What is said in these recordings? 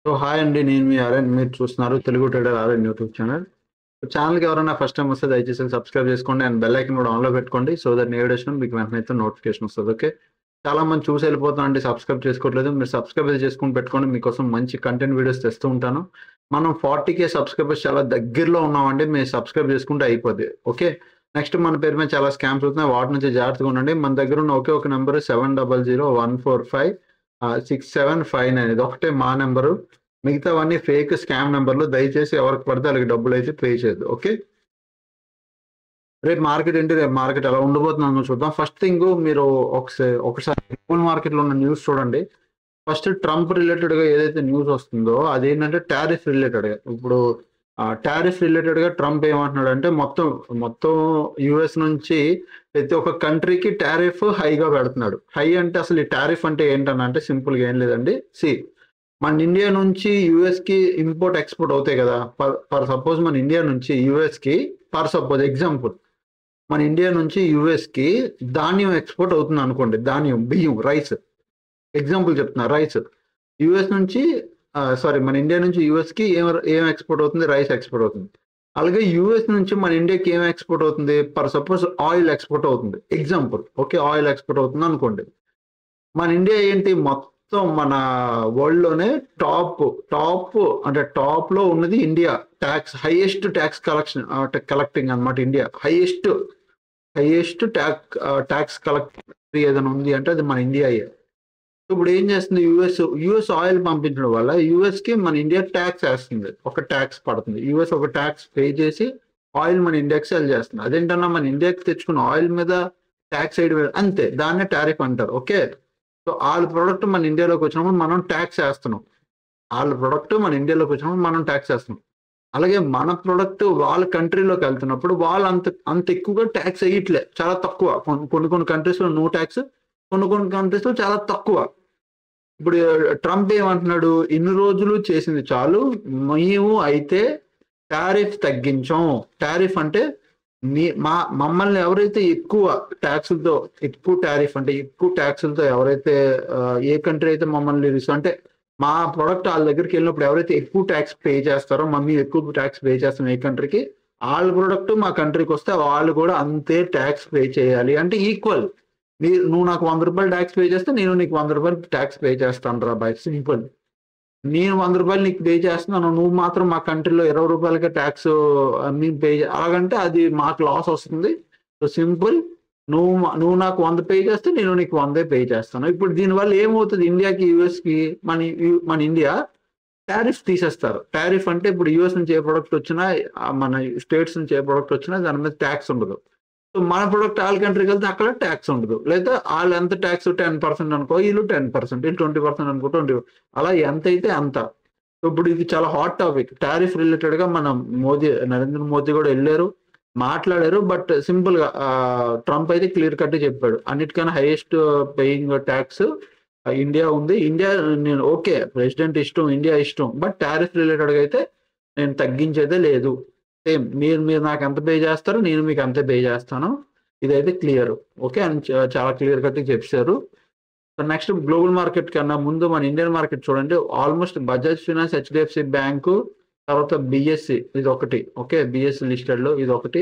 So hi అండి, నేను మీ RN. మీరు చూస్తున్నారు Telugu trader RN YouTube channel. ఛానల్కి ఎవరైనా ఫస్ట్ టైం వస్తే దయచేసి సబ్స్క్రైబ్ చేసుకోండి అండ్ బెల్ ఐకన్ కూడా ఆన్లో పెట్టుకోండి. సో దట్ నేను వీడియోస్ మీకు వెంటనే అయితే నోటిఫికేషన్ వస్తుంది. ఓకే, చాలా మంది చూసి వెళ్ళిపోతానండి, సబ్స్క్రైబ్ చేసుకోవట్లేదు. మీరు సబ్స్క్రైబ్ చేసుకుని పెట్టుకోండి, మీకోసం మంచి కంటెంట్ వీడియోస్ తెస్తూ ఉంటాను. మనం 40K సబ్స్క్రైబర్స్ చాలా దగ్గరలో ఉన్నామండి. మీరు సబ్స్క్రైబ్ చేసుకుంటే అయిపోద్ది. ఓకే, నెక్స్ట్ మన పేరు మీద చాలా స్కామ్స్ అవుతున్నాయి, వాటి నుంచి జాగ్రత్తగా ఉండండి. మన దగ్గర ఉన్న ఒకే ఒక నెంబర్ 7001456759. ఇది ఒకటే మా నెంబరు. మిగతావన్నీ ఫేక్ స్కామ్ నెంబర్లు. దయచేసి ఎవరికి పడితే వాళ్ళకి డబ్బులు అయితే పే చేయొద్దు. ఓకే, రేపు మార్కెట్ ఏంటి, రేపు మార్కెట్ ఎలా ఉండబోతుందో చూద్దాం. ఫస్ట్ థింగ్, మీరు ఒకసారి గ్లోబల్ మార్కెట్లో ఉన్న న్యూస్ చూడండి. ఫస్ట్ ట్రంప్ రిలేటెడ్గా ఏదైతే న్యూస్ వస్తుందో అదేంటంటే టారిఫ్ రిలేటెడ్గా. ఇప్పుడు టారిఫ్ రిలేటెడ్గా ట్రంప్ ఏమంటున్నాడు అంటే మొత్తం యుఎస్ నుంచి ప్రతి ఒక్క కంట్రీకి టారిఫ్ హైగా పెడుతున్నాడు. హై అంటే అసలు ఈ టారిఫ్ అంటే ఏంటనంటే సింపుల్గా ఏం లేదండి. మన ఇండియా నుంచి యుఎస్కి ఇంపోర్ట్ ఎక్స్పోర్ట్ అవుతాయి కదా. ఫర్ సపోజ్ మన ఇండియా నుంచి యుఎస్కి, ఫర్ సపోజ్ ఎగ్జాంపుల్, మన ఇండియా నుంచి యుఎస్కి ధాన్యం ఎక్స్పోర్ట్ అవుతుంది అనుకోండి. ధాన్యం, బియ్యం, రైస్, ఎగ్జాంపుల్ చెప్తున్నా. రైస్ యుఎస్ నుంచి మన ఇండియా నుంచి యుఎస్కి ఏం ఎక్స్పోర్ట్ అవుతుంది? రైస్ ఎక్స్పోర్ట్ అవుతుంది. అలాగే యుఎస్ నుంచి మన ఇండియాకి ఏం ఎక్స్పోర్ట్ అవుతుంది? ఫర్ సపోజ్ ఆయిల్ ఎక్స్పోర్ట్ అవుతుంది, ఎగ్జాంపుల్. ఓకే, ఆయిల్ ఎక్స్పోర్ట్ అవుతుంది అనుకోండి. మన ఇండియా ఏంటి, మొత్తం మన వరల్డ్ లోనే టాప్ లో ఉన్నది ఇండియా. హైయెస్ట్ ట్యాక్స్ కలెక్టింగ్ అనమాట. ఇండియా హైయెస్ట్ ట్యాక్స్ కలెక్టర్ ఏదైనా ఉంది అంటే అది మన ఇండియా. ఇప్పుడు ఏం చేస్తుంది, యుఎస్ ఆయిల్ పంపించడం వల్ల యుఎస్ కి మన ఇండియా ట్యాక్స్ వేస్తుంది. ఒక ట్యాక్స్ పడుతుంది. యుఎస్ ఒక ట్యాక్స్ పే చేసి ఆయిల్ మన ఇండియాకి సెల్ చేస్తుంది. అదేంటన్నా మన ఇండియాకి తెచ్చుకున్న ఆయిల్ మీద ట్యాక్స్ వేయడం, అంతే, దాన్నే టారిఫ్ అంటారు. ఓకే, సో వాళ్ళ ప్రొడక్ట్ మన ఇండియాలోకి వచ్చినప్పుడు మనం ట్యాక్స్ వేస్తున్నాం. అలాగే మన ప్రొడక్ట్ వాళ్ళ కంట్రీలోకి వెళ్తున్నప్పుడు వాళ్ళు అంత ఎక్కువగా ట్యాక్స్ వేయట్లే, చాలా తక్కువ. కొన్ని కంట్రీస్లో నో ట్యాక్స్, కొన్ని కంట్రీస్లో చాలా తక్కువ. ఇప్పుడు ట్రంప్ ఏమంటున్నాడు, ఇన్ని రోజులు చేసింది చాలు, మేము అయితే టారిఫ్ తగ్గించాం. టారిఫ్ అంటే మమ్మల్ని ఎవరైతే ఎక్కువ ట్యాక్సులతో ఎవరైతే ఏ కంట్రీ అయితే మమ్మల్ని అంటే మా ప్రొడక్ట్ వాళ్ళ దగ్గరికి వెళ్ళినప్పుడు ఎవరైతే ఎక్కువ ట్యాక్స్ పే చేస్తారో, ఎక్కువ ట్యాక్స్ పే చేస్తాం ఏ కంట్రీకి, వాళ్ళ ప్రొడక్ట్ మా కంట్రీకి వస్తే వాళ్ళు కూడా అంతే ట్యాక్స్ పే చేయాలి. అంటే ఈక్వల్. నువ్వు నాకు 100 రూపాయలు ట్యాక్స్ పే చేస్తే నేను నీకు 100 రూపాయలు ట్యాక్స్ పే చేస్తాను రా బాయ్, సింపుల్. నేను 100 రూపాయలు నీకు పే చేస్తున్నాను, నువ్వు మాత్రం మా కంట్రీలో 20 రూపాయలకే ట్యాక్స్ మేము పే అలాగంటే అది మాకు లాస్ వస్తుంది. సో సింపుల్, నువ్వు నాకు 100 పే చేస్తే నేను నీకు 100 పే చేస్తాను. ఇప్పుడు దీనివల్ల ఏమవుతుంది, ఇండియాకి యుఎస్కి మన ఇండియా టారిఫ్ తీసేస్తారు. టారిఫ్ అంటే ఇప్పుడు యుఎస్ నుంచి ఏ ప్రొడక్ట్ వచ్చినా, మన స్టేట్స్ నుంచి ఏ ప్రొడక్ట్ వచ్చినా దాని మీద ట్యాక్స్ ఉండదు. సో మన ప్రొడక్ట్ వాళ్ళ కంట్రీకి వెళ్తే అక్కడ ట్యాక్స్ ఉండదు. లేదా వాళ్ళు ఎంత ట్యాక్స్ 10% అనుకో, వీళ్ళు 10%, వీళ్ళు 20% అనుకో, 20, అలా ఎంత అయితే అంత. సో ఇప్పుడు ఇది చాలా హాట్ టాపిక్. టారిఫ్ రిలేటెడ్గా మన నరేంద్ర మోదీ కూడా వెళ్ళారు, మాట్లాడారు. బట్ సింపుల్గా ట్రంప్ అయితే క్లియర్ కట్ చెప్పాడు, అన్నిటికన్నా హైయెస్ట్ పేయింగ్ ట్యాక్స్ ఇండియా ఉంది. నేను ఓకే, ప్రెసిడెంట్ ఇష్టం, ఇండియా ఇష్టం, బట్ టారిఫ్ రిలేటెడ్గా అయితే నేను తగ్గించేదే లేదు. సేమ్ మీరు నాకు ఎంత పే చేస్తారో నేను మీకు అంతే పే చేస్తాను. ఇదైతే క్లియర్. ఓకే, అని చాలా క్లియర్ కట్ చెప్పారు. నెక్స్ట్ గ్లోబల్ మార్కెట్ కన్నా ముందు మన ఇండియన్ మార్కెట్ చూడండి. Almost Bajaj finance, HDFC bank, తర్వాత బిఎస్సి, ఇది ఒకటి. ఓకే, బిఎస్సి లిస్టెడ్లో ఇది ఒకటి.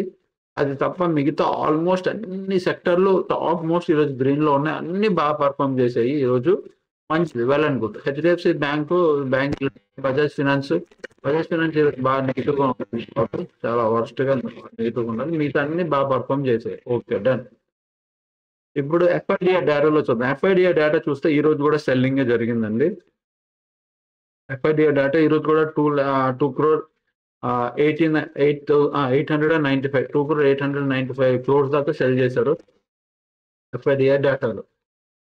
అది తప్ప మిగతా ఆల్మోస్ట్ అన్ని సెక్టర్లు టాప్ మోస్ట్ ఈరోజు గ్రీన్లో ఉన్నాయి. అన్ని బాగా పర్ఫామ్ చేసాయి ఈరోజు. మంచిది, well and good. HDFC bank, Bajaj finance బాగా నెగిటివ్గా ఉంటుంది, చాలా వర్స్ట్గా నెగిటివ్గా ఉండాలి. మిగతా అన్ని బాగా పర్ఫామ్ చేసాయి. Okay, done. ఇప్పుడు ఎఫ్ఐడిఐ డేటాలో చూద్దాం. ఎఫ్ఐడిఐ డేటా చూస్తే ఈ రోజు కూడా సెల్లింగ్ జరిగిందండి. ఎఫ్ఐడిఐ డేటా ఈ రోజు కూడా 2 crore 895 2 crore 895 crores దాకా సెల్ చేశారు ఎఫ్ఐడిఐ డేటాలో.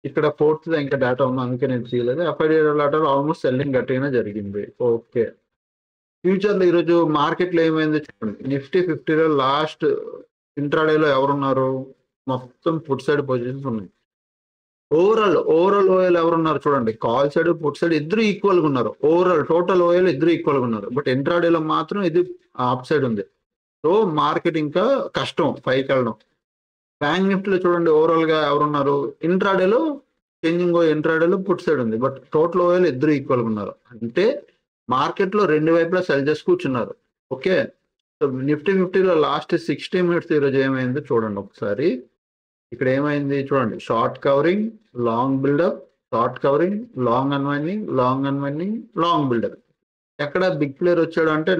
ఇక్కడ ఫోర్త్ ఇంకా డేటా ఉంది, అందుకే నేను తీయలేదు. ఎఫ్ఐడిఐ డేటాలో ఆల్మోస్ట్ సెల్లింగ్ గట్టిగానే జరిగింది. ఓకే, ఫ్యూచర్లో ఈరోజు మార్కెట్లో ఏమైంది చూడండి. నిఫ్టీ 50లో లాస్ట్ ఇంట్రాడేలో ఎవరున్నారు, మొత్తం పుట్ సైడ్ పొజిషన్స్ ఉన్నాయి. ఓవరాల్ ఓఎల్ ఎవరున్నారు చూడండి, కాల్ సైడ్ పుట్ సైడ్ ఇద్దరు ఈక్వల్గా ఉన్నారు. ఓవరాల్ టోటల్ ఓఎల్ ఇద్దరు ఈక్వల్గా ఉన్నారు. బట్ ఇంట్రాడేలో మాత్రం ఇది అప్ సైడ్ ఉంది. సో మార్కెట్ ఇంకా కష్టం పైకి వెళ్ళడం. బ్యాంక్ నిఫ్టీలో చూడండి, ఓవరాల్గా ఎవరున్నారు, ఇంట్రాడేలో పుట్ సైడ్ ఉంది. బట్ టోటల్ ఓఎల్ ఇద్దరు ఈక్వల్గా ఉన్నారు. అంటే మార్కెట్లో రెండు వైపులా సెల్ చేసి కూర్చున్నారు. ఓకే, సో నిఫ్టీ 50లో లాస్ట్ 60 మినిట్స్ ఈరోజు ఏమైందో చూడండి ఒకసారి. ఇక్కడ ఏమైంది చూడండి, short covering, long buildup, short covering, long unwinding, long unwinding, long buildup. ఎక్కడ బిగ్ ప్లేయర్ వచ్చాడు అంటే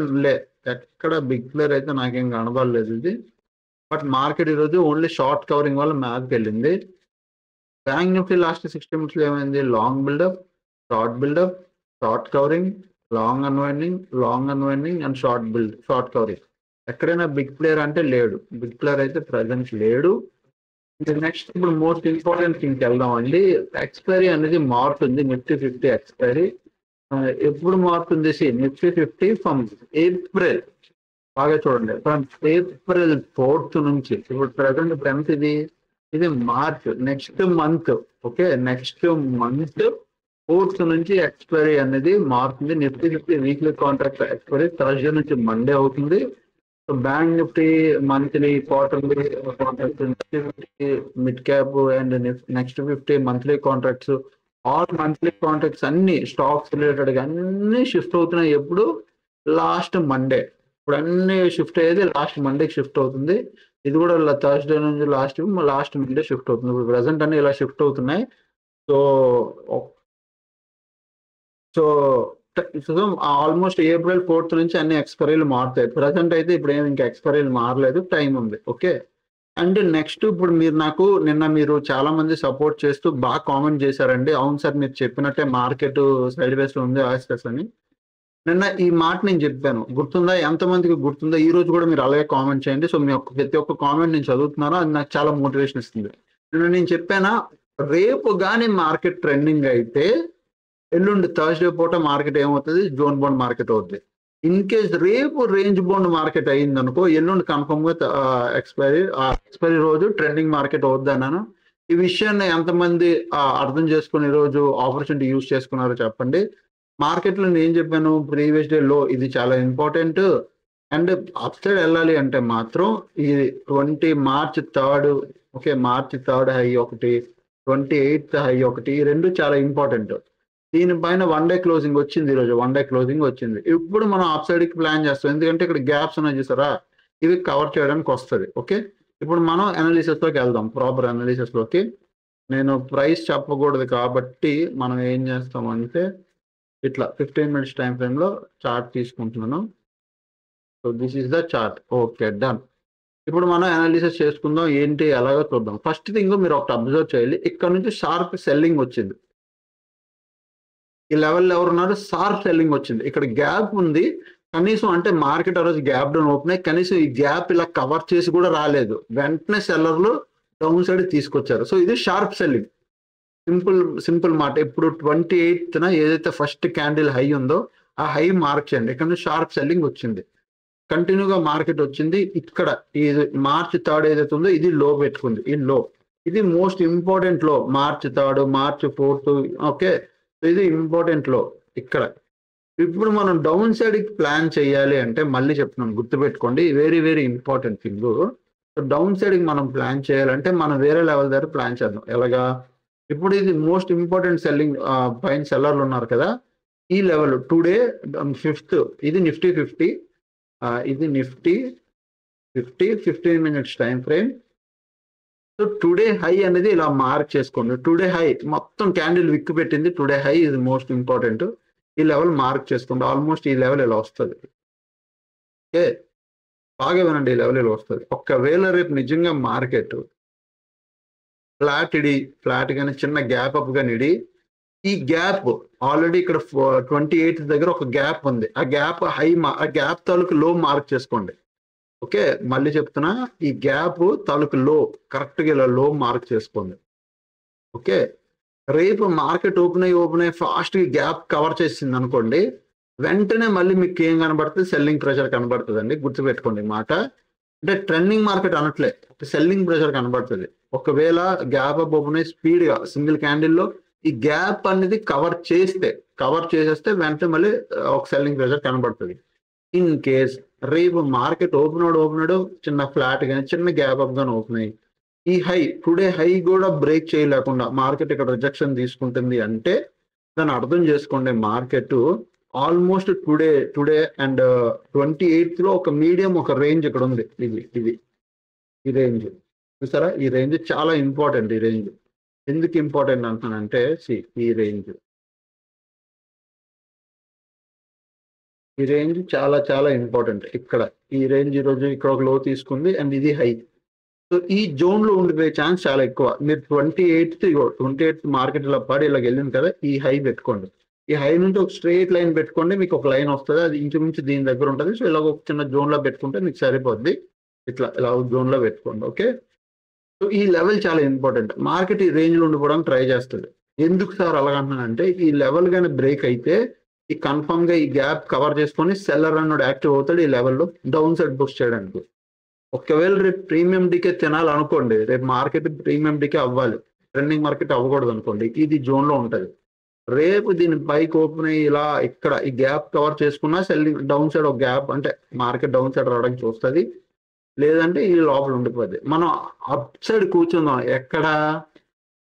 ఎక్కడ బిగ్ ప్లేయర్ అయితే నాకేం కనబడలేదు ఇది. బట్ మార్కెట్ ఈరోజు ఓన్లీ షార్ట్ కవరింగ్ వల్ల మ్యాచ్కి వెళ్ళింది. బ్యాంక్ నిఫ్టీ లాస్ట్ 60 మినిట్స్లో ఏమైంది, long buildup, short covering, long unwinding and short covering. ఎక్కడైనా బిగ్ ప్లేయర్ అంటే లేడు, బిగ్ ప్లేయర్ అయితే ప్రజెంట్ లేడు. నెక్స్ట్ ఇప్పుడు మోస్ట్ ఇంపార్టెంట్ థింగ్కి వెళ్దామండి. ఎక్స్పైరీ అనేది మారుతుంది, నిఫ్టీ 50 ఎక్స్పైరీ ఎప్పుడు మారుతుంది? నిఫ్టీ 50 ఫ్రమ్ ఏప్రిల్, బాగా చూడండి, ఫ్రమ్ ఏప్రిల్ 4th నుంచి ఇప్పుడు ప్రజెంట్ ఎంత ఇది March, next month. Okay, next month 4th నుంచి ఎక్స్పైరీ అనేది మారుతుంది. Nifty 50 weekly contract expiry Thursday నుంచి మండే అవుతుంది. So bank Nifty monthly, quarterly contracts, mid cap and next 50 monthly contracts, all monthly contracts అన్ని స్టాక్స్ రిలేటెడ్గా అన్ని షిఫ్ట్ అవుతున్నాయి. ఎప్పుడు? Last Monday. ఇప్పుడు అన్ని షిఫ్ట్ అయ్యేది లాస్ట్ మండేకి షిఫ్ట్ అవుతుంది. ఇది కూడా థర్స్డే నుంచి లాస్ట్ మండే షిఫ్ట్ అవుతుంది. ఇప్పుడు ప్రజెంట్ అన్ని ఇలా షిఫ్ట్ అవుతున్నాయి. సో ఆల్మోస్ట్ ఏప్రిల్ 4th నుంచి అన్ని ఎక్స్పైరీలు మారుతాయి. ప్రజెంట్ అయితే ఇప్పుడు ఏమి ఇంకా ఎక్స్పైరీలు మారలేదు, టైం ఉంది. ఓకే, అండ్ నెక్స్ట్ ఇప్పుడు నిన్న మీరు చాలా మంది సపోర్ట్ చేస్తూ బాగా కామెంట్ చేశారండి. అవును సార్, మీరు చెప్పినట్టే మార్కెట్ సైడ్ వేస్ ఉంది ఆస్టర్స్ అని. నిన్న ఈ మాట నేను చెప్పాను, గుర్తుందా? ఎంతమందికి గుర్తుందా? ఈ రోజు కూడా మీరు అలాగే కామెంట్ చేయండి. సో మీ ప్రతి ఒక్క కామెంట్ నేను చదువుతున్నాను, అది నాకు చాలా మోటివేషన్ ఇస్తుంది. నిన్న నేను చెప్పానా, రేపు కానీ మార్కెట్ ట్రెండింగ్ అయితే ఎల్లుండి థర్స్డే పూట మార్కెట్ ఏమవుతుంది? జోన్ బాండ్ మార్కెట్ అవుతుంది. ఇన్ కేస్ రేపు రేంజ్ బాండ్ మార్కెట్ అయ్యింది అనుకో, ఎల్లుండి కన్ఫర్మ్ గా ఎక్స్పైరీ రోజు ట్రెండింగ్ మార్కెట్ అవుద్ది అన్నాను. ఈ విషయాన్ని ఎంతమంది అర్థం చేసుకుని ఈరోజు ఆపర్చునిటీ యూజ్ చేసుకున్నారో చెప్పండి. మార్కెట్లో నేను చెప్పాను, ప్రీవియస్ డే లో ఇది చాలా ఇంపార్టెంట్. అండ్ అప్ సైడ్ వెళ్ళాలి అంటే మాత్రం ఇది March 3rd, okay, March 3rd high ఒకటి, 28th హై ఒకటి, ఈ రెండు చాలా ఇంపార్టెంట్. దీనిపైన 1 డే క్లోజింగ్ వచ్చింది, ఈరోజు 1 డే క్లోజింగ్ వచ్చింది. ఇప్పుడు మనం అప్ సైడ్ కి ప్లాన్ చేస్తాం, ఎందుకంటే ఇక్కడ గ్యాప్స్ ఉన్నాయి చూసారా, ఇవి కవర్ చేయడానికి వస్తుంది. ఓకే, ఇప్పుడు మనం అనాలిసిస్ లోకి వెళ్దాం, ప్రాపర్ అనాలిసిస్ లోకి. నేను ప్రైస్ చెప్పకూడదు కాబట్టి మనం ఏం చేస్తామంటే ఇట్లా 15 మినిట్స్ టైం ఫ్రేమ్ లో చార్ట్ తీసుకుంటున్నాను. So this is the chart. Okay, done. ఇప్పుడు మనం అనాలిసిస్ చేసుకుందాం, ఏంటి ఎలాగో చూద్దాం. ఫస్ట్ థింగ్ మీరు ఒకటి అబ్జర్వ్ చేయాలి, ఇక్కడ నుంచి షార్ప్ సెల్లింగ్ వచ్చింది. ఈ లెవెల్ ఎవరున్నారు? షార్ప్ సెల్లింగ్ వచ్చింది. ఇక్కడ గ్యాప్ ఉంది కనీసం, అంటే మార్కెట్ ఆ రోజు గ్యాప్ డౌన్ ఓపెన్ అయ్యి కనీసం ఈ గ్యాప్ ఇలా కవర్ చేసి కూడా రాలేదు, వెంటనే సెల్లర్లు డౌన్ సైడ్ తీసుకొచ్చారు. సో ఇది షార్ప్ సెల్లింగ్. సింపుల్ మాట. ఇప్పుడు 28th ఏదైతే ఫస్ట్ క్యాండిల్ హై ఉందో ఆ హై మార్క్ చేయండి. ఇక్కడ నుంచి షార్ప్ సెల్లింగ్ వచ్చింది, కంటిన్యూగా మార్కెట్ వచ్చింది. ఇక్కడ ఇది మార్చ్ 3rd ఏదైతే ఉందో ఇది లో పెట్టుకుంది, ఈ లో ఇది మోస్ట్ ఇంపార్టెంట్ లో. March 3rd, March 4th, okay, ఇది ఇంపార్టెంట్ లో. ఇక్కడ ఇప్పుడు మనం డౌన్ సైడ్ కి ప్లాన్ చేయాలి అంటే మళ్ళీ చెప్తున్నాను, గుర్తుపెట్టుకోండి, very very important thing. Down side కి మనం ప్లాన్ చేయాలంటే మనం వేరే లెవెల్ దగ్గర ప్లాన్ చేద్దాం. ఎలాగా? ఇప్పుడు ఇది మోస్ట్ ఇంపార్టెంట్ సెల్లింగ్, పైన సెల్లర్లు ఉన్నారు కదా, ఈ లెవెల్ టుడే 5th, ఇది నిఫ్టీ 50, ఇది Nifty 50 15 minutes time frame. So today high అనేది ఇలా మార్క్ చేసుకోండి. టుడే హై మొత్తం క్యాండిల్ విక్కు పెట్టింది, టుడే హై ఇది మోస్ట్ ఇంపార్టెంట్. ఈ లెవెల్ మార్క్ చేసుకోండి. ఆల్మోస్ట్ ఈ లెవెల్ ఇలా వస్తుంది. ఓకే, బాగా వినండి, ఈ లెవెల్ ఇలా వస్తుంది. ఒకవేళ రేపు నిజంగా మార్కెట్ ఫ్లాట్ కానీ చిన్న గ్యాప్ అప్ కానీ ఈ గ్యాప్ ఆల్రెడీ ఇక్కడ 28th దగ్గర ఒక గ్యాప్ ఉంది, ఆ గ్యాప్ ఆ గ్యాప్ తాలూకు లో మార్క్ చేసుకోండి. ఓకే, మళ్ళీ చెప్తున్నా, ఈ గ్యాప్ తాలూకు లో కరెక్ట్గా ఇలా లో మార్క్ చేసుకోండి. ఓకే, రేపు మార్కెట్ ఓపెన్ అయ్యి ఫాస్ట్ గ్యాప్ కవర్ చేసింది అనుకోండి, వెంటనే మళ్ళీ మీకు ఏం కనబడుతుంది? సెల్లింగ్ ప్రెషర్ కనబడుతుంది అండి, గుర్తుపెట్టుకోండి మాట. అంటే ట్రెండింగ్ మార్కెట్ అనట్లే, సెల్లింగ్ ప్రెషర్ కనబడుతుంది. ఒకవేళ గ్యాప్ అప్ ఓపెన్ అయ్యి స్పీడ్ గా సింగిల్ క్యాండిల్లో ఈ గ్యాప్ అనేది కవర్ చేసేస్తే వెంటనే మళ్ళీ ఒక సెల్లింగ్ ప్రెషర్ కనబడుతుంది. ఇన్ కేస్ రేపు మార్కెట్ ఓపెన్ చిన్న ఫ్లాట్ గానీ చిన్న గ్యాప్ అప్ గానీ ఓపెన్ అయ్యి ఈ హై టుడే హై కూడా బ్రేక్ చేయలేకుండా మార్కెట్ ఇక్కడ రిజెక్షన్ తీసుకుంటుంది అంటే దాన్ని అర్థం చేసుకోండి, market almost today and 28th లో ఒక మీడియం ఒక రేంజ్ ఇక్కడ ఉంది. ఈ రేంజ్ చూసారా, ఈ రేంజ్ చాలా ఇంపార్టెంట్. ఈ రేంజ్ ఎందుకు ఇంపార్టెంట్ అంటున్నానంటే ఈ రేంజ్ చాలా చాలా ఇంపార్టెంట్. ఇక్కడ ఈ రేంజ్ ఈరోజు ఇక్కడ ఒక లో తీసుకుంది అండ్ ఇది హై. సో ఈ జోన్ లో ఉండిపోయే ఛాన్స్ చాలా ఎక్కువ. మీరు 28th మార్కెట్ ఇలా పడి ఇలా వెళ్ళింది కదా, ఈ హై పెట్టుకోండి. ఈ హై నుంచి ఒక స్ట్రైట్ లైన్ పెట్టుకోండి, మీకు ఒక లైన్ వస్తుంది, అది ఇంచుమించు దీని దగ్గర ఉంటుంది. సో ఇలా ఒక చిన్న జోన్ లో పెట్టుకుంటే మీకు సరిపోద్ది. ఇలా జోన్ లో పెట్టుకోండి. ఓకే, సో ఈ లెవెల్ చాలా ఇంపార్టెంట్. మార్కెట్ ఈ రేంజ్ లో ఉండిపోవడానికి ట్రై చేస్తుంది. ఎందుకు సార్ అలాగంటున్నానంటే, ఈ లెవెల్ గానీ బ్రేక్ అయితే ఈ కన్ఫర్మ్ గా ఈ గ్యాప్ కవర్ చేసుకొని సెల్లర్ అన్నోడు యాక్టివ్ అవుతాడు ఈ లెవెల్లో డౌన్ సైడ్ పుష్ చేయడానికి. ఒకవేళ రేపు ప్రీమియం డికే తినాలనుకోండి, రేపు మార్కెట్ ప్రీమియం డికే అవ్వాలి, ట్రెండింగ్ మార్కెట్ అవ్వకూడదు అనుకోండి, ఇది జోన్ లో ఉంటది. రేపు దీని పైకి ఓపెన్ అయ్యి ఇలా ఇక్కడ ఈ గ్యాప్ కవర్ చేసుకున్నా సెల్లింగ్ డౌన్ సైడ్ ఒక గ్యాప్ అంటే మార్కెట్ డౌన్ సైడ్ రావడానికి చూస్తుంది, లేదంటే ఈ లోపల ఉండిపోద్ది. మనం అప్ సైడ్ కూర్చుందాం. ఎక్కడ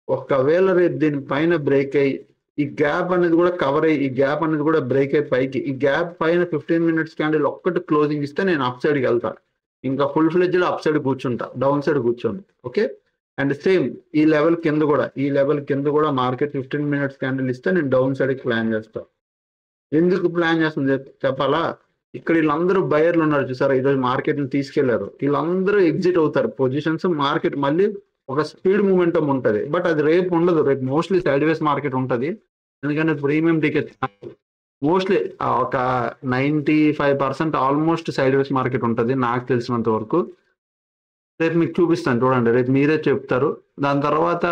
ఒకవేళ రేపు దీని పైన బ్రేక్ అయ్యి ఈ గ్యాప్ అనేది కూడా కవర్ అయ్యి ఈ గ్యాప్ అనేది కూడా బ్రేక్ అయ్యి పైకి ఈ గ్యాప్ పైన 15 minutes క్యాండిల్ ఒక్కటి క్లోజింగ్ ఇస్తే నేను అప్ సైడ్కి వెళ్తా. ఇంకా ఫుల్ ఫ్లెడ్జ్ లో అప్ సైడ్ కూర్చుంటా, డౌన్ సైడ్ కూర్చోండి. ఓకే, అండ్ సేమ్ ఈ లెవెల్ కింద కూడా మార్కెట్ 15 minutes క్యాండిల్ ఇస్తే నేను డౌన్ సైడ్కి ప్లాన్ చేస్తా. ఎందుకు ప్లాన్ చేస్తుంది చెప్పాలా? ఇక్కడ వీళ్ళందరూ బయర్లు ఉన్నారు చూసారా, ఈరోజు మార్కెట్ ని తీసుకెళ్లారు. వీళ్ళందరూ ఎగ్జిట్ అవుతారు పొజిషన్స్. మార్కెట్ మళ్ళీ ఒక స్పీడ్ మూమెంటం ఉంటది, బట్ అది రేపు ఉండదు. రేపు మోస్ట్లీ సైడ్ వేస్ మార్కెట్ ఉంటది. ఎందుకంటే ప్రీమియం టికెట్ మోస్ట్లీ ఒక 95% ఆల్మోస్ట్ సైడ్ వేస్ మార్కెట్ ఉంటుంది నాకు తెలిసినంత వరకు. రేపు మీకు చూపిస్తాను చూడండి, రేపు మీరే చెప్తారు. దాని తర్వాత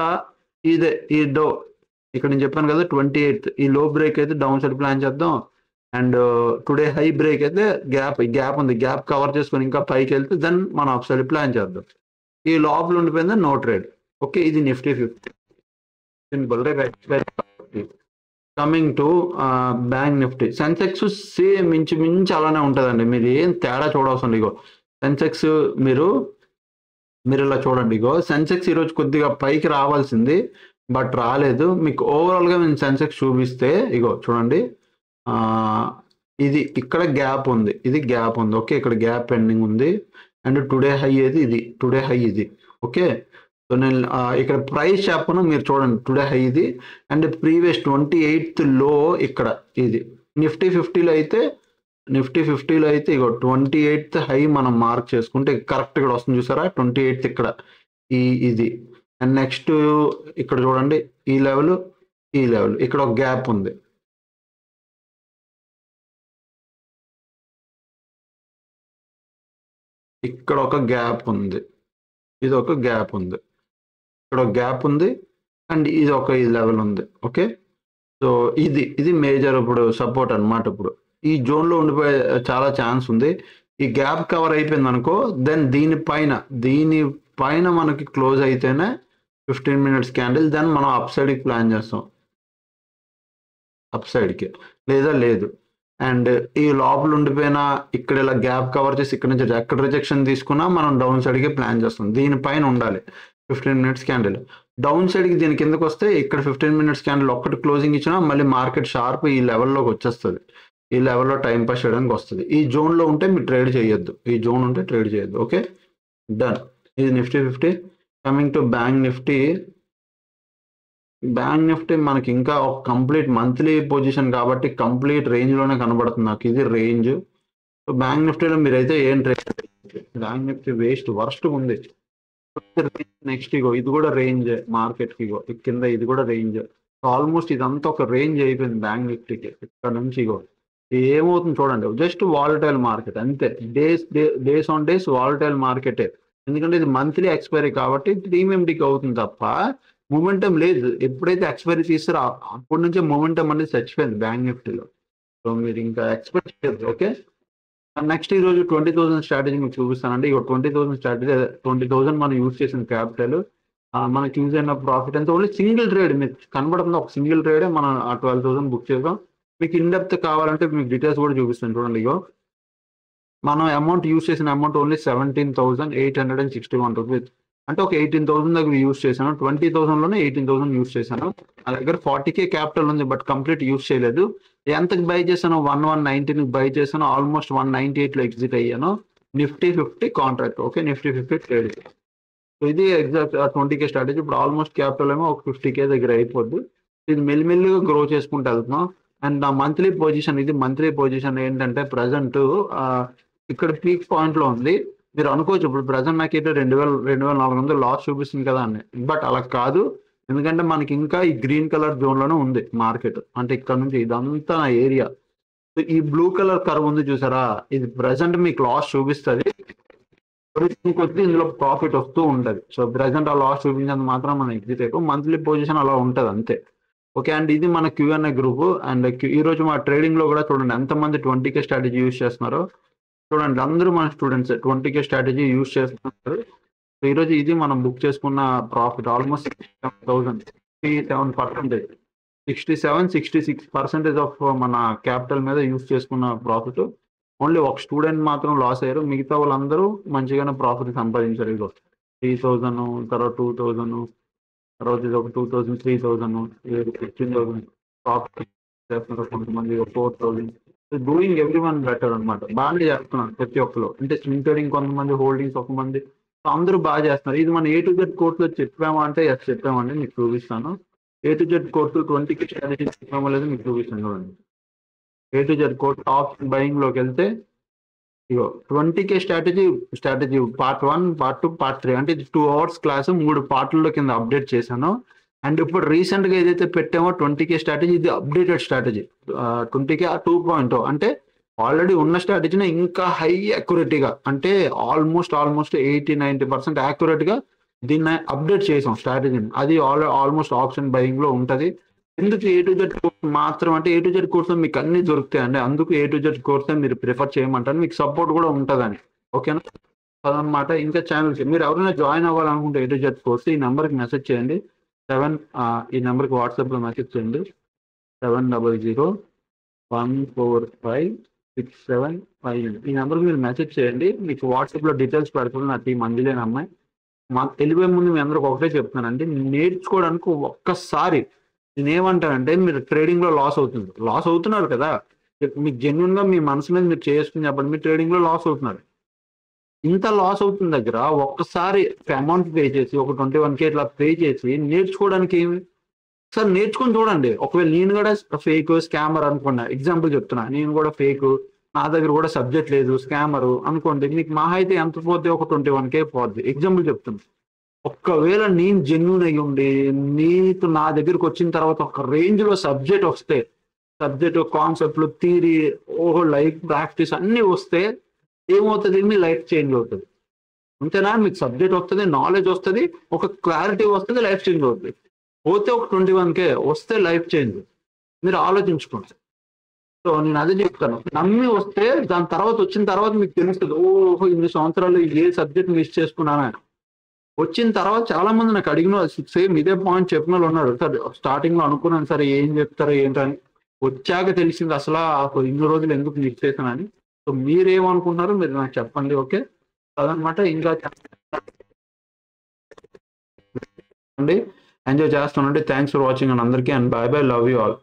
ఈ డో ఇక్కడ నేను చెప్పాను కదా 28th ఈ లో బ్రేక్ అయితే డౌన్ సైడ్ ప్లాన్ చేద్దాం. అండ్ టుడే హై బ్రేక్ అయితే గ్యాప్ ఉంది, గ్యాప్ కవర్ చేసుకొని ఇంకా పైకి వెళ్తే దెన్ మనం అప్ సైడ్ ప్లాన్ చేద్దాం. ఈ లోపల ఉండిపోయింది నో ట్రేడ్. ఓకే, ఇది Nifty 50 simple. Coming to bank Nifty, Sensex same మించి అలానే ఉంటుందండి. మీరు ఏం తేడా చూడవసరం. ఇగో సెన్సెక్స్ మీరు ఇలా చూడండి. ఇగో సెన్సెక్స్ ఈరోజు కొద్దిగా పైకి రావాల్సింది బట్ రాలేదు. మీకు ఓవరాల్గా నేను సెన్సెక్స్ చూపిస్తే ఇగో చూడండి, ఇది ఇక్కడ గ్యాప్ ఉంది, ఇది గ్యాప్ ఉంది. ఓకే, ఇక్కడ గ్యాప్ పెండింగ్ ఉంది. అండ్ టుడే హై ఇది. ఓకే, సో నేను ఇక్కడ ప్రైస్ చెప్పను, మీరు చూడండి టుడే హై ఇది. అండ్ ప్రీవియస్ 28th లో ఇక్కడ ఇది. నిఫ్టీ 50లో అయితే ఇగో 28th హై మనం మార్క్ చేసుకుంటే కరెక్ట్ ఇక్కడ వస్తుంది చూసారా, 28th ఇక్కడ ఇది. అండ్ నెక్స్ట్ ఇక్కడ చూడండి ఈ లెవెల్ ఇక్కడ ఒక గ్యాప్ ఉంది. ఇక్కడ ఒక గ్యాప్ ఉంది, ఇది ఒక గ్యాప్ ఉంది, ఇక్కడ ఒక గ్యాప్ ఉంది, అండ్ ఇది ఒక ఈ లెవెల్ ఉంది. ఓకే, సో ఇది మేజర్ ఇప్పుడు సపోర్ట్ అన్నమాట. ఇప్పుడు ఈ జోన్లో ఉండిపోయే చాలా ఛాన్స్ ఉంది. ఈ గ్యాప్ కవర్ అయిపోయింది అనుకో, దెన్ దీనిపైన మనకి క్లోజ్ అయితేనే 15 minutes క్యాండిల్, దెన్ మనం అప్ సైడ్కి ప్లాన్ చేస్తాం, అప్ సైడ్కి లేదు. అండ్ ఈ లోపల ఉండిపోయిన ఇక్కడ ఇలా గ్యాప్ కవర్ చేసి ఇక్కడ నుంచి ఎక్కడ రిజెక్షన్ తీసుకున్నా మనం డౌన్ సైడ్కి ప్లాన్ చేస్తాం. దీనిపైన ఉండాలి 15 minutes క్యాండిల్. డౌన్ సైడ్కి దీని కిందకి వస్తే ఇక్కడ 15 minutes క్యాండిల్ ఒక్కటి క్లోజింగ్ ఇచ్చినా మళ్ళీ మార్కెట్ షార్ప్ ఈ లెవెల్లోకి వచ్చేస్తుంది. ఈ లెవెల్లో టైం పాస్ చేయడానికి వస్తుంది. ఈ జోన్లో ఉంటే మీరు ట్రేడ్ చేయొద్దు, ఈ జోన్ ఉంటే ట్రేడ్ చేయొద్దు. Okay, done. ఇది Nifty 50. Coming to bank Nifty మనకి ఇంకా ఒక కంప్లీట్ మంత్లీ పొజిషన్ కాబట్టి కంప్లీట్ రేంజ్లోనే కనబడుతుంది నాకు. ఇది రేంజ్. సో బ్యాంక్ నిఫ్టీలో మీరైతే ఏం trade, bank Nifty waste worst ఉంది. నెక్స్ట్ ఇగో ఇది కూడా రేంజ్ మార్కెట్కి, ఇగో కింద ఇది కూడా రేంజ్. ఆల్మోస్ట్ ఇదంతా ఒక రేంజ్ అయిపోయింది బ్యాంక్ నిఫ్టీకి. ఇక్కడ నుంచి ఇగో ఏమవుతుంది చూడండి, జస్ట్ వాలటైల్ మార్కెట్ అంతే. డేస్ ఆన్ డేస్ వాలటైల్ మార్కెటే. ఎందుకంటే ఇది మంత్లీ ఎక్స్పైరీ కాబట్టి ప్రీమియం డిక్ అవుతుంది తప్ప మూమెంటం లేదు. ఎప్పుడైతే ఎక్స్పైరీ తీస్తారో అప్పటి నుంచే మూమెంటం అనేది చచ్చిపోయింది బ్యాంక్ నిఫ్టీలో. సో మీరు ఇంకా ఎక్స్పెక్ట్ చేయదు. ఓకే, నెక్స్ట్ ఈరోజు 20,000 స్ట్రాటజీ మీకు చూపిస్తానండి. ఇక 20,000 స్ట్రాటజీ 20,000 మనం యూజ్ చేసిన క్యాపిటల్, మనకి యూజ్ అయిన ప్రాఫిట్ అంతా ఓన్లీ సింగిల్ ట్రేడ్ మీకు కనబడుతుంది. ఒక సింగిల్ ట్రేడే మనం 12,000 బుక్ చేద్దాం. మీకు ఇన్ డెప్త్ కావాలంటే మీకు డీటెయిల్స్ కూడా చూపిస్తాను చూడండి. ఇగో మనం అమౌంట్ యూజ్ చేసిన అమౌంట్ ఓన్లీ 17,861 రూపీస్. అంటే ఒక 18,000 దగ్గర యూస్ చేశాను. 20,000లోనే 18,000 యూస్ చేశాను. నా దగ్గర 40K క్యాపిటల్ ఉంది, బట్ కంప్లీట్ యూస్ చేయలేదు. ఎంతకి బై చేశాను? 1119కి బై చేశాను. ఆల్మోస్ట్ 198లో ఎగ్జిట్ అయ్యాను. Nifty 50 contract. Okay, Nifty 50 trade. So ఇది ఎగ్జాక్ట్ 20K స్ట్రాటజీ. ఇప్పుడు ఆల్మోస్ట్ క్యాపిటల్ ఏమో ఒక 50K దగ్గర అయిపోద్ది. ఇది మెల్లిమెల్లిగా గ్రో చేసుకుంటూ వెళ్తున్నాం. అండ్ నా మంత్లీ పొజిషన్, ఇది మంత్లీ పొజిషన్ ఏంటంటే ప్రజెంట్ ఇక్కడ పీక్ పాయింట్ లో ఉంది. మీరు అనుకోవచ్చు ఇప్పుడు ప్రజెంట్ నాకైతే 2,400 లాస్ చూపిస్తుంది కదా అని, బట్ అలా కాదు. ఎందుకంటే మనకి ఇంకా ఈ గ్రీన్ కలర్ జోన్ లోనే ఉంది మార్కెట్. అంటే ఇక్కడ నుంచి ఇదంతా నా ఏరియా. ఈ బ్లూ కలర్ కర్వ్ ఉంది చూసారా, ఇది ప్రజెంట్ మీకు లాస్ చూపిస్తుంది. కొద్ది ఇందులో ప్రాఫిట్ వస్తూ ఉంటది. సో ప్రజెంట్ ఆ లాస్ చూపించేంత మాత్రం మన ఎగ్జిట్ అయిపో మంత్లీ పొజిషన్ అలా ఉంటది అంతే. ఓకే, అండ్ ఇది మన Q&A గ్రూప్. అండ్ ఈ రోజు మా ట్రేడింగ్ లో కూడా చూడండి ఎంతమంది 20K స్ట్రాటజీ యూస్ చేస్తున్నారో చూడండి. అందరూ మన స్టూడెంట్స్ 20K స్ట్రాటజీ యూస్ చేస్తున్నారు. సో ఈ రోజు ఇది మనం బుక్ చేసుకున్న ప్రాఫిట్ ఆల్మోస్ట్ 67%, 66% ఆఫ్ మన క్యాపిటల్ మీద యూస్ చేసుకున్న ప్రాఫిట్. ఓన్లీ ఒక స్టూడెంట్ మాత్రం లాస్ అయ్యారు. మిగతా వాళ్ళందరూ మంచిగానే ప్రాఫిట్ సంపాదించారు. ఇదిగో 3,000, తర్వాత 2,000, తర్వాత ఇది ఒక 2,000, 3,000, 15,000 ప్రాఫిట్ చేస్తున్నారు. కొంతమంది 4,000. డూయింగ్ ఎవ్రీ వన్ బెటర్ అనమాట. బాగానే చేస్తున్నారు ప్రతి ఒక్కరు. అంటే స్వింగ్ ట్రేడింగ్ కొంతమంది, హోల్డింగ్స్ ఒక మంది, అందరూ బాగా చేస్తున్నారు. ఇది మన A to Z కోర్సులో చెప్పామా అంటే ఎస్ చెప్పామండి. మీకు చూపిస్తాను. A to Z course 20K strategy చెప్పామో లేదు మీకు చూపిస్తాను చూడండి. A to Z course option buying లోకి వెళ్తే ఇగో 20K strategy part 1, part 2, part 3 అంటే ఇది 2 hours క్లాస్ 3 పార్ట్లలో కింద అప్డేట్ చేశాను. అండ్ ఇప్పుడు రీసెంట్ గా ఏదైతే పెట్టామో 20K స్ట్రాటజీ, ఇది అప్డేటెడ్ స్ట్రాటజీ 20K 2.0. అంటే ఆల్రెడీ ఉన్న స్ట్రాటజీని ఇంకా హై అక్యురేట్ గా, అంటే ఆల్మోస్ట్ 80-90% యాక్యురేట్ గా దీన్ని అప్డేట్ చేసాం స్ట్రాటజీని. అది ఆల్మోస్ట్ ఆప్షన్ బయింగ్ లో ఉంటది. ఎందుకు A to Z కోర్స్ మాత్రం అంటే A to Z కోర్స్ మీకు అన్ని దొరుకుతాయి అండి. అందుకు A to Z కోర్స్ మీరు ప్రిఫర్ చేయమంటారు. మీకు సపోర్ట్ కూడా ఉంటుందని. ఓకేనా, అదనమాట. ఇంకా ఛానల్స్ మీరు ఎవరైనా జాయిన్ అవ్వాలనుకుంటే A to Z కోర్స్ ఈ నెంబర్కి మెసేజ్ చేయండి. ఈ నెంబర్కి వాట్సాప్లో మెసేజ్ చేయండి. 700-145-6758. ఈ నెంబర్కి మీరు మెసేజ్ చేయండి. మీకు వాట్సాప్లో డీటెయిల్స్ పెడుతుంది నా టీం అంజలి అమ్మాయి. మాకు తెలివే ముందు మీ అందరికి ఒకటే చెప్తున్నానండి, నేర్చుకోవడానికి ఒక్కసారి నేనేమంటానంటే మీరు ట్రేడింగ్ లో లాస్ అవుతున్నారు కదా, మీకు జెన్యున్ గా మీ మనసు మీద మీరు చేసుకుని చెప్పండి. మీరు ట్రేడింగ్ లో లాస్ అవుతున్నారు, ఇంత లాస్ అవుతున్న దగ్గర ఒక్కసారి అమౌంట్ పే చేసి ఒక 21K ఇట్లా పే చేసి నేర్చుకోవడానికి ఏమి సార్ నేర్చుకొని చూడండి. ఒకవేళ నేను కూడా ఫేక్ స్కామర్ అనుకున్నా, ఎగ్జాంపుల్ చెప్తున్నా, నేను కూడా ఫేక్, నా దగ్గర కూడా సబ్జెక్ట్ లేదు, స్కామర్ అనుకోండి, మీకు మహా అయితే ఎంత పోతే ఒక 21K పోద్ది. ఎగ్జాంపుల్ చెప్తున్నా. ఒక్కవేళ నేను జెన్యూన్ అయ్యి ఉండి నీకు నా దగ్గరకు వచ్చిన తర్వాత ఒక రేంజ్ లో సబ్జెక్ట్ వస్తే, సబ్జెక్ట్ కాన్సెప్ట్లు, థియరీ, లైఫ్ ప్రాక్టీస్ అన్ని వస్తే ఏమవుతుంది, మీ లైఫ్ చేంజ్ అవుతుంది. అంతేనా, మీకు సబ్జెక్ట్ వస్తుంది, నాలెడ్జ్ వస్తుంది, ఒక క్లారిటీ వస్తుంది, లైఫ్ చేంజ్ అవుతుంది. పోతే ఒక 21K వస్తే లైఫ్ చేంజ్. మీరు ఆలోచించుకోండి. సో నేను అదే చెప్తాను, నమ్మి వస్తే దాని తర్వాత వచ్చిన తర్వాత మీకు తెలుస్తుంది, ఓహో ఇన్ని సంవత్సరాలు ఏ సబ్జెక్ట్ మిస్ చేసుకున్నానా. వచ్చిన తర్వాత చాలా మంది నాకు అడిగిన సేమ్ ఇదే పాయింట్ చెప్పిన వాళ్ళు ఉన్నారు. సార్ స్టార్టింగ్ లో అనుకున్నాను సార్ ఏం చెప్తారో ఏంటని, వచ్చాక తెలిసింది అసలు ఇన్ని రోజులు ఎందుకు మిస్ చేశానని. సో మీరేమనుకుంటున్నారో మీరు నాకు చెప్పండి. ఓకే, అదనమాట. ఇంకా ఎంజాయ్ చేస్తానండి. థ్యాంక్స్ ఫర్ వాచింగ్ అండ్ అందరికీ, and by by, love you all.